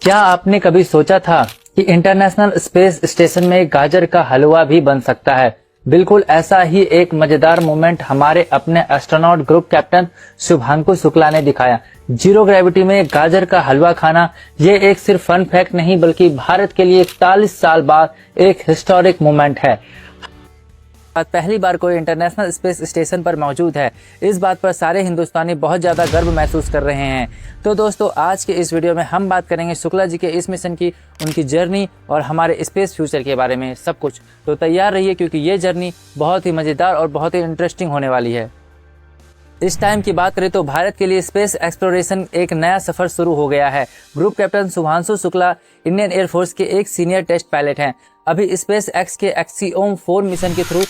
क्या आपने कभी सोचा था कि इंटरनेशनल स्पेस स्टेशन में गाजर का हलवा भी बन सकता है? बिल्कुल ऐसा ही एक मजेदार मोमेंट हमारे अपने astronaut group captain Shubhanshu Shukla ने दिखाया। जीरो ग्रेविटी में गाजर का हलवा खाना ये एक सिर्फ फन फैक्ट नहीं बल्कि भारत के लिए 41 साल बाद एक हिस्टोरिक मोमेंट है। पहली बार कोई इंटरनेशनल स्पेस स्टेशन पर मौजूद है। इस बात पर सारे हिंदुस्तानी बहुत ज़्यादा गर्व महसूस कर रहे हैं। तो दोस्तों, आज के इस वीडियो में हम बात करेंगे शुक्ला जी के इस मिशन की, उनकी जर्नी और हमारे स्पेस फ्यूचर के बारे में सब कुछ। तो तैयार रहिए क्योंकि ये जर्नी बहुत ही मज़ेदार और बहुत ही इंटरेस्टिंग होने वाली है। इस टाइम की बात करें तो भारत के लिए स्पेस एक्सप्लोरेशन एक नया सफर शुरू हो गया है। Group captain Shubhanshu Shukla Indian air force के एक सीनियर टेस्ट पायलट हैं। अभी स्पेस एक्स के एक्सियोम 4 मिशन के थ्रू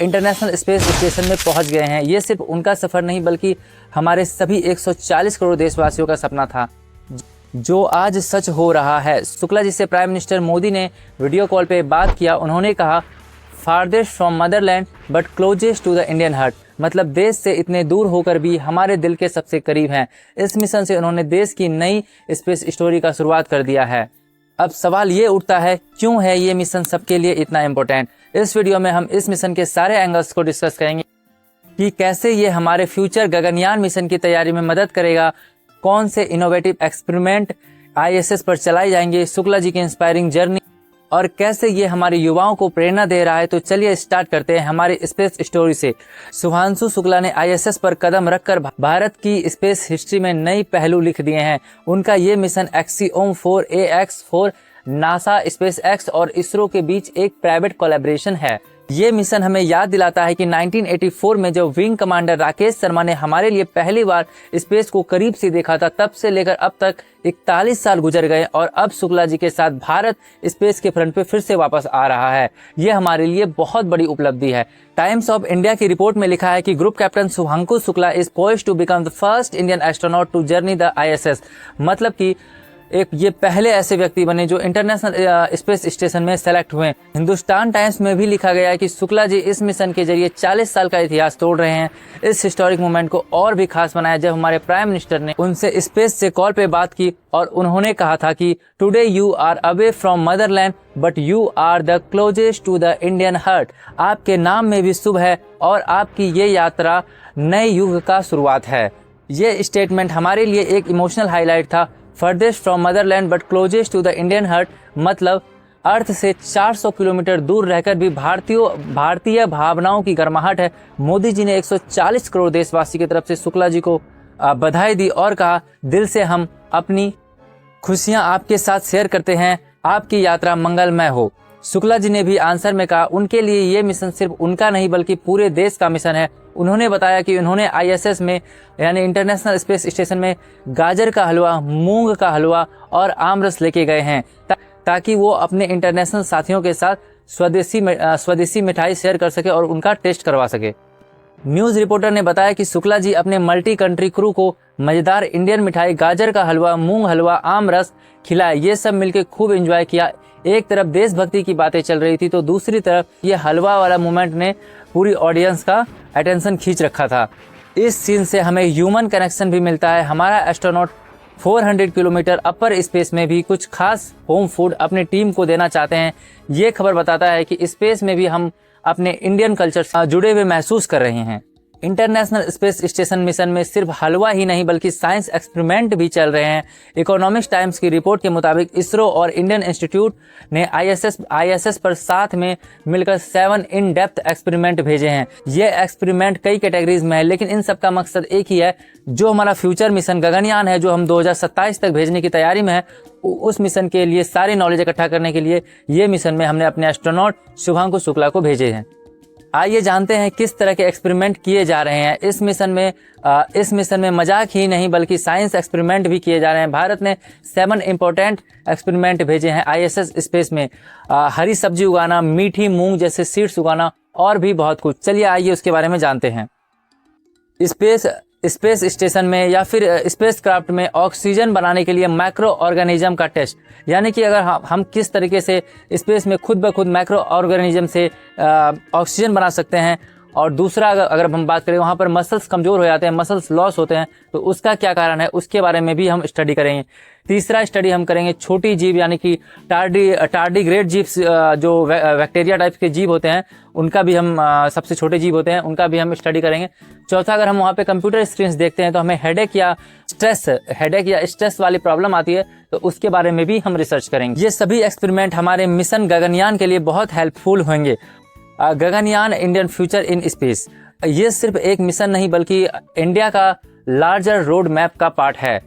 इंटरनेशनल स्पेस स्टेशन में पहुंच गए हैं। ये सिर्फ उनका सफर नहीं बल्कि हमारे सभी 140 करोड़ देशवासियों का सपना था जो आज सच हो रहा है। शुक्ला जी से प्राइम मिनिस्टर मोदी ने वीडियो कॉल पे बात किया। उन्होंने कहा, farthest from motherland but closest to the Indian heart, मतलब देश से इतने दूर होकर भी हमारे दिल के सबसे करीब हैं। इस मिशन से उन्होंने देश की नई स्पेस स्टोरी का शुरुआत कर दिया है। अब सवाल ये उठता है, क्यों है ये मिशन सबके लिए इतना इम्पोर्टेंट? इस वीडियो में हम इस मिशन के सारे एंगल्स को डिस्कस करेंगे कि कैसे ये हमारे फ्यूचर गगनयान मिशन की तैयारी में मदद करेगा, कौन से इनोवेटिव एक्सपेरिमेंट ISS पर चलाए जाएंगे, शुक्ला जी की इंस्पायरिंग जर्नी, और कैसे ये हमारे युवाओं को प्रेरणा दे रहा है। तो चलिए स्टार्ट करते हैं हमारी स्पेस स्टोरी से। शुभांशु शुक्ला ने ISS पर कदम रखकर भारत की स्पेस हिस्ट्री में नई पहलू लिख दिए हैं। उनका ये mission axiom 4 AX4 NASA, space x और इसरो के बीच एक प्राइवेट कोलैबोरेशन है। ये मिशन हमें याद दिलाता है कि 1984 में जब विंग कमांडर राकेश शर्मा ने हमारे लिए पहली बार स्पेस को करीब से देखा था, तब से लेकर अब तक 41 साल गुजर गए और अब शुक्ला जी के साथ भारत स्पेस के फ्रंट पे फिर से वापस आ रहा है। ये हमारे लिए बहुत बड़ी उपलब्धि है। टाइम्स ऑफ इंडिया की रिपोर्ट में लिखा है कि group captain Shubhanshu Shukla is poised to become the first Indian astronaut to journey the ISS, मतलब कि ये पहले ऐसे व्यक्ति बने जो इंटरनेशनल स्पेस स्टेशन में सेलेक्ट हुए। हिंदुस्तान टाइम्स में भी लिखा गया है कि शुक्ला जी इस मिशन के जरिए 40 साल का इतिहास तोड़ रहे हैं। इस हिस्टोरिक मोमेंट को और भी खास बनाया जब हमारे प्राइम मिनिस्टर ने उनसे स्पेस से कॉल पे बात की और उन्होंने कहा था कि today you are away from motherland but you are the closest to the Indian heart. आपके नाम में भी शुभ है और आपकी ये यात्रा नए युग का शुरुआत है। ये स्टेटमेंट हमारे लिए एक इमोशनल हाईलाइट था। Farthest from motherland but closest to the Indian heart, मतलब अर्थ से 400 किलोमीटर दूर रहकर भी भारतीय भावनाओं की गर्माहट है। मोदी जी ने 140 करोड़ देशवासी की तरफ से शुक्ला जी को बधाई दी और कहा, दिल से हम अपनी खुशियां आपके साथ शेयर करते हैं, आपकी यात्रा मंगलमय हो। शुक्ला जी ने भी आंसर में कहा उनके लिए ये मिशन सिर्फ उनका नहीं बल्कि पूरे देश का मिशन है। उन्होंने बताया कि उन्होंने ISS में यानी इंटरनेशनल स्पेस स्टेशन में गाजर का हलवा, मूंग का हलवा और आमरस लेके गए हैं ताकि वो अपने इंटरनेशनल साथियों के साथ स्वदेशी मिठाई शेयर कर सके और उनका टेस्ट करवा सके। न्यूज़ रिपोर्टर ने बताया कि शुक्ला जी अपने मल्टी कंट्री क्रू को मजेदार इंडियन मिठाई, गाजर का हलवा, मूंग हलवा, आम रस खिलाए। ये सब मिलके खूब एंजॉय किया। एक तरफ देशभक्ति की बातें चल रही थी तो दूसरी तरफ ये हलवा वाला मोमेंट ने पूरी ऑडियंस का अटेंशन खींच रखा था। इस सीन से हमें ह्यूमन कनेक्शन भी मिलता है। हमारा एस्ट्रोनॉट 400 किलोमीटर अपर स्पेस में भी कुछ खास होम फूड अपनी टीम को देना चाहते हैं। ये खबर बताता है कि स्पेस में भी हम अपने इंडियन कल्चर से जुड़े हुए महसूस कर रहे हैं। इंटरनेशनल स्पेस स्टेशन मिशन में सिर्फ हलवा ही नहीं बल्कि साइंस एक्सपेरिमेंट भी चल रहे हैं। इकोनॉमिक्स टाइम्स की रिपोर्ट के मुताबिक इसरो और इंडियन इंस्टीट्यूट ने ISS पर साथ में मिलकर 7 इन डेप्थ एक्सपेरिमेंट भेजे हैं। ये एक्सपेरिमेंट कई कैटेगरीज में है लेकिन इन सब का मकसद एक ही है। जो हमारा फ्यूचर मिशन गगनयान है जो हम 2027 तक भेजने की तैयारी में है, उस मिशन के लिए सारी नॉलेज इकट्ठा करने के लिए ये मिशन में हमने अपने एस्ट्रोनॉट शुभांकु शुक्ला को भेजे हैं। आइए जानते हैं किस तरह के एक्सपेरिमेंट किए जा रहे हैं इस मिशन में मजाक ही नहीं बल्कि साइंस एक्सपेरिमेंट भी किए जा रहे हैं। भारत ने 7 इंपॉर्टेंट एक्सपेरिमेंट भेजे हैं ISS स्पेस में। हरी सब्जी उगाना, मीठी मूंग जैसे सीड्स उगाना और भी बहुत कुछ। चलिए आइए उसके बारे में जानते हैं। स्पेस स्टेशन में या फिर स्पेस क्राफ्ट में ऑक्सीजन बनाने के लिए माइक्रो ऑर्गेनिज्म का टेस्ट, यानी कि अगर हम किस तरीके से स्पेस में खुद ब खुद माइक्रो ऑर्गेनिज्म से ऑक्सीजन बना सकते हैं। और दूसरा अगर हम बात करें वहाँ पर मसल्स कमज़ोर हो जाते हैं, मसल्स लॉस होते हैं, तो उसका क्या कारण है उसके बारे में भी हम स्टडी करेंगे। तीसरा स्टडी हम करेंगे छोटी जीव यानी कि टार्डीग्रेड जीव, जो बैक्टीरिया टाइप के जीव होते हैं उनका भी हम सबसे छोटे जीव होते हैं उनका भी हम स्टडी करेंगे। चौथा, अगर हम वहाँ पे कंप्यूटर स्क्रीन देखते हैं तो हमें हेडेक या स्ट्रेस वाली प्रॉब्लम आती है, तो उसके बारे में भी हम रिसर्च करेंगे। ये सभी एक्सपेरिमेंट हमारे मिशन गगनयान के लिए बहुत हेल्पफुल होंगे। Gaganyaan Indian future in space, ये सिर्फ एक मिशन नहीं बल्कि इंडिया का लार्जर रोड मैप का पार्ट है।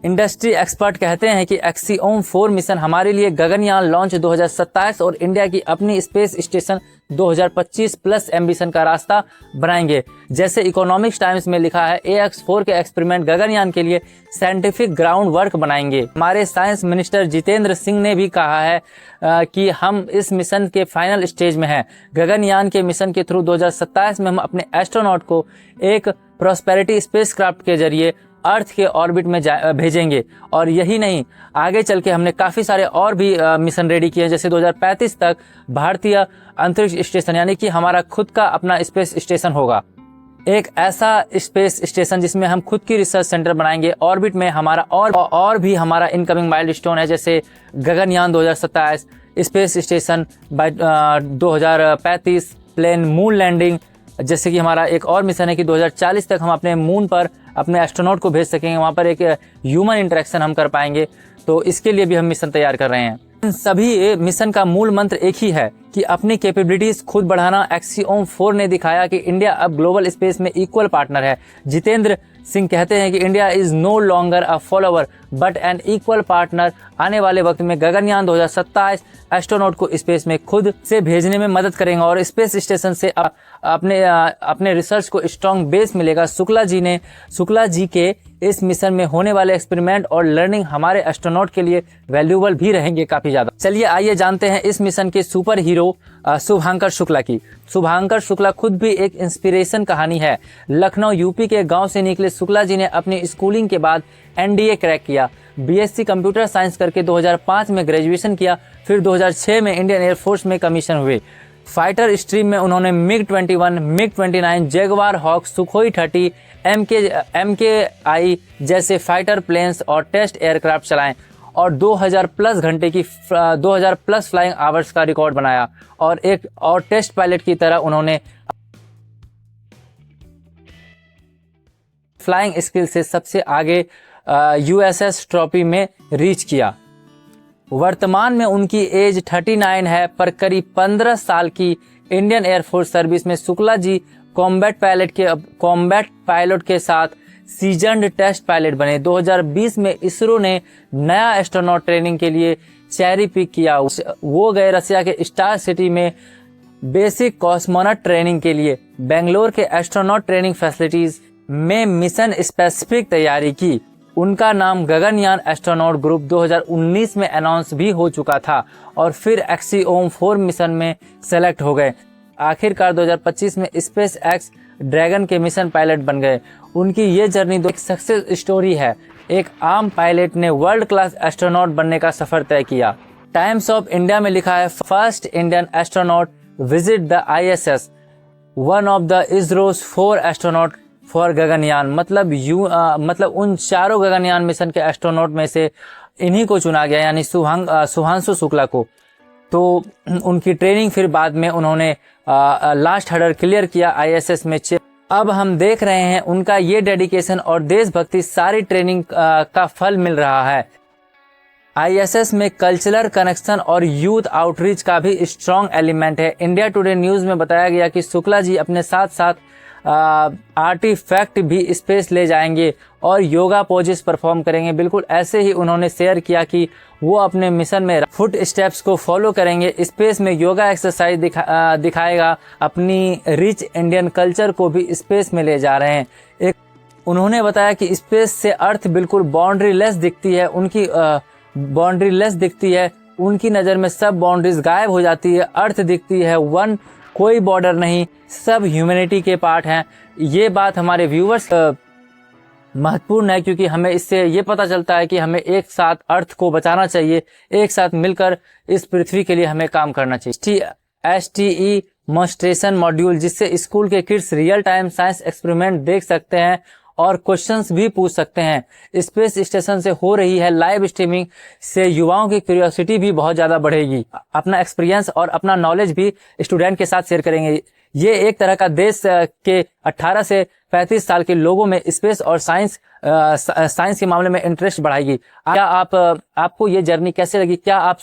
इंडस्ट्री एक्सपर्ट कहते हैं कि एक्सियोम 4 मिशन हमारे लिए गगनयान लॉन्च 2027 और इंडिया की अपनी स्पेस स्टेशन 2025 प्लस एम्बिशन का रास्ता बनाएंगे। जैसे इकोनॉमिक्स टाइम्स में लिखा है, AX4 के एक्सपेरिमेंट गगनयान के लिए साइंटिफिक ग्राउंड वर्क बनाएंगे। हमारे साइंस मिनिस्टर जितेंद्र सिंह ने भी कहा है कि हम इस मिशन के फाइनल स्टेज में हैं। गगनयान के मिशन के थ्रू 2027 में हम अपने एस्ट्रोनॉट को एक प्रॉस्पेरिटी स्पेसक्राफ्ट के जरिए अर्थ के ऑर्बिट में भेजेंगे। और यही नहीं, आगे चल के हमने काफ़ी सारे और भी मिशन रेडी किए हैं। जैसे 2035 तक भारतीय अंतरिक्ष स्टेशन यानी कि हमारा खुद का अपना स्पेस स्टेशन होगा, एक ऐसा स्पेस स्टेशन जिसमें हम खुद की रिसर्च सेंटर बनाएंगे। ऑर्बिट में हमारा और भी हमारा इनकमिंग माइलस्टोन है, जैसे Gaganyaan 2027, space station by 2035, plan moon landing. जैसे कि हमारा एक और मिशन है कि 2040 तक हम अपने मून पर अपने एस्ट्रोनॉट को भेज सकेंगे, वहाँ पर एक ह्यूमन इंटरेक्शन हम कर पाएंगे। तो इसके लिए भी हम मिशन तैयार कर रहे हैं। इन सभी मिशन का मूल मंत्र एक ही है कि अपनी कैपेबिलिटीज खुद बढ़ाना। एक्सियोम 4 ने दिखाया कि इंडिया अब ग्लोबल स्पेस में इक्वल पार्टनर है। जितेंद्र सिंह कहते हैं कि India is no longer a follower but an equal partner. आने वाले वक्त में गगनयान 2027 एस्ट्रोनॉट को स्पेस में खुद से भेजने में मदद करेंगे और स्पेस स्टेशन से अपने रिसर्च को स्ट्रॉन्ग बेस मिलेगा। शुक्ला जी के इस मिशन में होने वाले एक्सपेरिमेंट और लर्निंग हमारे एस्ट्रोनॉट के लिए वैल्यूएबल भी रहेंगे काफी ज्यादा। चलिए आइए जानते हैं इस मिशन के सुपर हीरो शुभांकर शुक्ला की। शुभांकर शुक्ला खुद भी एक इंस्पिरेशन कहानी है। लखनऊ यूपी के गांव से निकले शुक्ला जी ने अपनी स्कूलिंग के बाद NDA क्रैक किया, BSc कंप्यूटर साइंस करके 2005 में ग्रेजुएशन किया, फिर 2006 में इंडियन एयरफोर्स में कमीशन हुए। फाइटर स्ट्रीम में उन्होंने MiG-21, MiG-29, Jaguar Hawk, Sukhoi 30, MKI जैसे फाइटर प्लेन्स और टेस्ट एयरक्राफ्ट चलाएं और 2000 प्लस घंटे की 2000 प्लस फ्लाइंग आवर्स का रिकॉर्ड बनाया। और एक और टेस्ट पायलट की तरह उन्होंने फ्लाइंग स्किल से सबसे आगे USS ट्रॉफी में रीच किया। वर्तमान में उनकी एज 39 है, पर करीब 15 साल की इंडियन एयरफोर्स सर्विस में शुक्ला जी कॉम्बैट पायलट के साथ सीजन्ड टेस्ट पायलट बने। 2020 में इसरो ने नया एस्ट्रोनॉट ट्रेनिंग के लिए चेरी पिक किया। वो गए रसिया के स्टार सिटी में बेसिक कॉस्मोनॉट ट्रेनिंग के लिए। बेंगलोर के एस्ट्रोनॉट ट्रेनिंग फैसिलिटीज में मिशन स्पेसिफिक तैयारी की। उनका नाम गगनयान एस्ट्रोनॉट ग्रुप 2019 में अनाउंस भी हो चुका था और फिर एक्सियोम 4 मिशन में सेलेक्ट हो गए। आखिरकार 2025 में स्पेस एक्स ड्रैगन के मिशन पायलट बन गए। उनकी ये जर्नी एक सक्सेस स्टोरी है। एक आम पायलट ने वर्ल्ड क्लास एस्ट्रोनॉट बनने का सफर तय किया। टाइम्स ऑफ इंडिया में लिखा है, first Indian astronaut visit the ISS, one of the ISRO's 4 astronaut for Gaganyaan. मतलब उन चारों गगनयान मिशन के एस्ट्रोनॉट में से इन्हीं को चुना गया, यानी शुभांशु शुक्ला को। तो उनकी ट्रेनिंग फिर बाद में उन्होंने लास्ट हर्डल क्लियर किया ISS में। अब हम देख रहे हैं उनका ये डेडिकेशन और देशभक्ति सारी ट्रेनिंग का फल मिल रहा है। ISS में कल्चरल कनेक्शन और यूथ आउटरीच का भी स्ट्रॉन्ग एलिमेंट है। इंडिया टुडे न्यूज में बताया गया कि शुक्ला जी अपने साथ साथ आर्टिफैक्ट भी स्पेस ले जाएंगे और योगा पोजेस परफॉर्म करेंगे। बिल्कुल ऐसे ही उन्होंने शेयर किया कि वो अपने मिशन में फुट स्टेप्स को फॉलो करेंगे, स्पेस में योगा एक्सरसाइज दिखाएगा, अपनी रिच इंडियन कल्चर को भी स्पेस में ले जा रहे हैं। उन्होंने बताया कि स्पेस से अर्थ बिल्कुल बाउंड्री लेस दिखती है। उनकी नज़र में सब बाउंड्रीज गायब हो जाती है, अर्थ दिखती है वन, कोई बॉर्डर नहीं, सब ह्यूमैनिटी के पार्ट हैं। ये बात हमारे व्यूवर्स महत्वपूर्ण है, क्योंकि हमें इससे ये पता चलता है कि हमें एक साथ अर्थ को बचाना चाहिए, एक साथ मिलकर इस पृथ्वी के लिए हमें काम करना चाहिए। STE मोस्ट्रेशन मॉड्यूल, जिससे स्कूल के kids real time science experiment देख सकते हैं और क्वेश्चंस भी पूछ सकते हैं। स्पेस स्टेशन से हो रही है लाइव स्ट्रीमिंग से युवाओं की क्यूरियोसिटी भी बहुत ज्यादा बढ़ेगी। अपना एक्सपीरियंस और अपना नॉलेज भी स्टूडेंट के साथ शेयर करेंगे। ये एक तरह का देश के 18 से 35 साल के लोगों में स्पेस और साइंस के मामले में इंटरेस्ट बढ़ाएगी। क्या आपको ये जर्नी कैसे लगी? क्या आप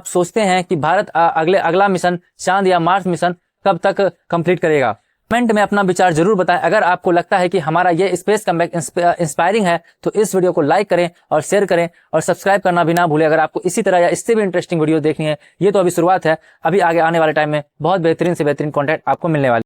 सोचते हैं कि भारत अगला मिशन चांद या मार्स मिशन कब तक कंप्लीट करेगा? कमेंट में अपना विचार जरूर बताएं। अगर आपको लगता है कि हमारा ये स्पेस कमबैक इंस्पायरिंग है तो इस वीडियो को लाइक करें और शेयर करें और सब्सक्राइब करना भी ना भूलें। अगर आपको इसी तरह या इससे भी इंटरेस्टिंग वीडियो देखनी है, ये तो अभी शुरुआत है, अभी आगे आने वाले टाइम में बहुत बेहतरीन से बेहतरीन कंटेंट आपको मिलने वाली।